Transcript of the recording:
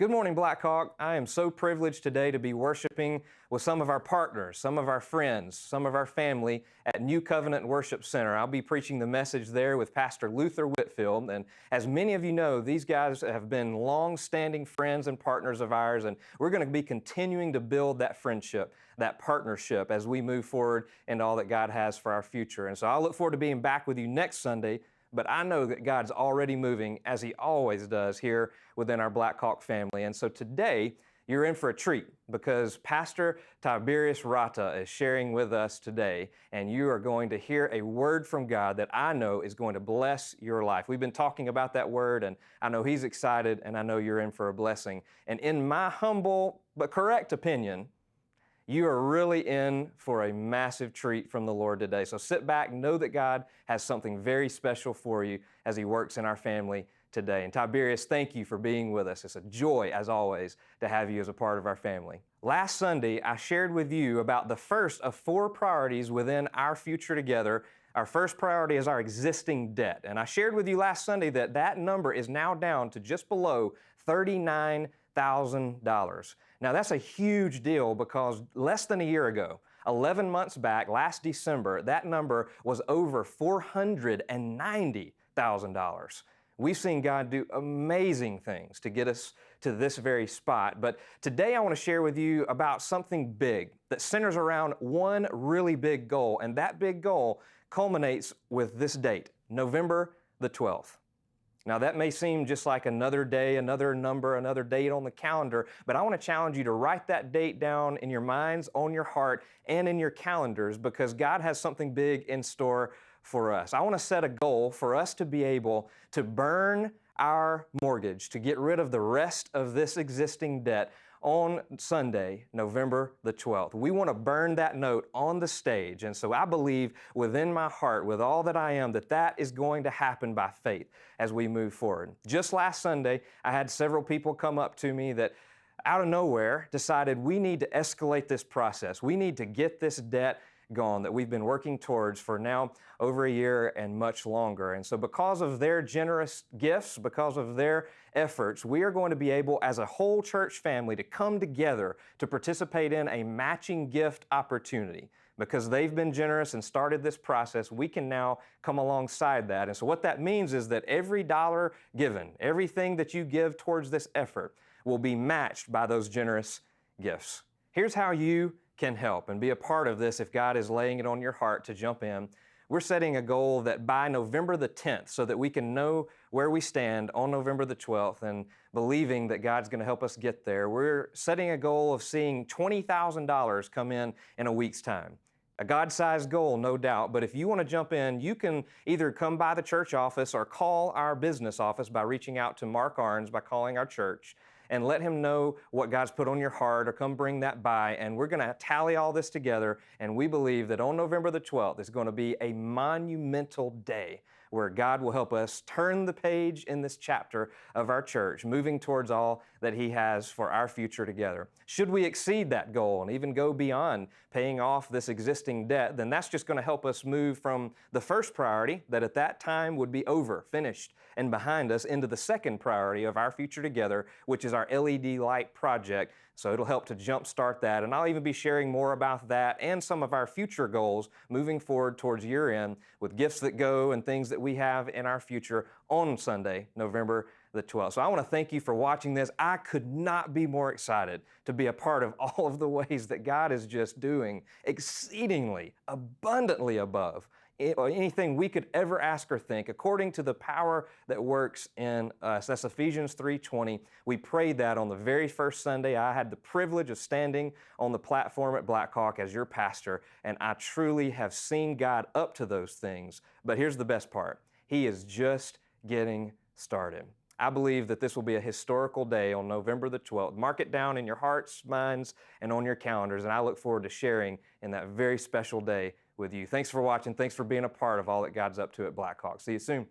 Good morning, Blackhawk. I am so privileged today to be worshiping with some of our partners, some of our friends, some of our family at New Covenant Worship Center. I'll be preaching the message there with Pastor Luther Whitfield. And as many of you know, these guys have been long-standing friends and partners of ours, and we're going to be continuing to build that friendship, that partnership as we move forward in all that God has for our future. And so I look forward to being back with you next Sunday. But I know that God's already moving, as He always does here within our Blackhawk family. And so today, you're in for a treat because Pastor Tiberius Rata is sharing with us today, and you are going to hear a word from God that I know is going to bless your life. We've been talking about that word, and I know he's excited, and I know you're in for a blessing. And in my humble but correct opinion, you are really in for a massive treat from the Lord today. So sit back, know that God has something very special for you as He works in our family today. And Tiberius, thank you for being with us. It's a joy, as always, to have you as a part of our family. Last Sunday, I shared with you about the first of 4 priorities within our future together. Our first priority is our existing debt. And I shared with you last Sunday that that number is now down to just below $39,000. Now, that's a huge deal because less than a year ago, 11 months back, last December, that number was over $490,000. We've seen God do amazing things to get us to this very spot. But today I want to share with you about something big that centers around one really big goal. And that big goal culminates with this date, November the 12th. Now, that may seem just like another day, another number, another date on the calendar, but I want to challenge you to write that date down in your minds, on your heart, and in your calendars because God has something big in store for us. I want to set a goal for us to be able to burn our mortgage, to get rid of the rest of this existing debt on Sunday, November the 12th. We want to burn that note on the stage. And so I believe within my heart, with all that I am, that that is going to happen by faith as we move forward. Just last Sunday, I had several people come up to me that out of nowhere decided we need to escalate this process. We need to get this debt gone that we've been working towards for now over a year and much longer. And so because of their generous gifts, because of their efforts, we are going to be able as a whole church family to come together to participate in a matching gift opportunity. Because they've been generous and started this process, we can now come alongside that. And so what that means is that every dollar given, everything that you give towards this effort will be matched by those generous gifts. Here's how you can help and be a part of this if God is laying it on your heart to jump in. We're setting a goal that by November the 10th, so that we can know where we stand on November the 12th and believing that God's going to help us get there, we're setting a goal of seeing $20,000 come in a week's time. A God-sized goal, no doubt, but if you want to jump in, you can either come by the church office or call our business office by reaching out to Mark Arns by calling our church and let him know what God's put on your heart, or come bring that by, and we're going to tally all this together, and we believe that on November the 12th is going to be a monumental day where God will help us turn the page in this chapter of our church, moving towards all that He has for our future together. Should we exceed that goal and even go beyond paying off this existing debt, then that's just going to help us move from the first priority that at that time would be over, finished, and behind us into the second priority of our future together, which is our LED light project. So it'll help to jumpstart that. And I'll even be sharing more about that and some of our future goals moving forward towards year end with gifts that go and things that we have in our future on Sunday, November the 12th. So I want to thank you for watching this. I could not be more excited to be a part of all of the ways that God is just doing exceedingly, abundantly above anything we could ever ask or think, according to the power that works in us. That's Ephesians 3:20. We prayed that on the very first Sunday. I had the privilege of standing on the platform at Blackhawk as your pastor, and I truly have seen God up to those things. But here's the best part. He is just getting started. I believe that this will be a historical day on November the 12th. Mark it down in your hearts, minds, and on your calendars, and I look forward to sharing in that very special day with you. Thanks for watching. Thanks for being a part of all that God's up to at Blackhawk. See you soon.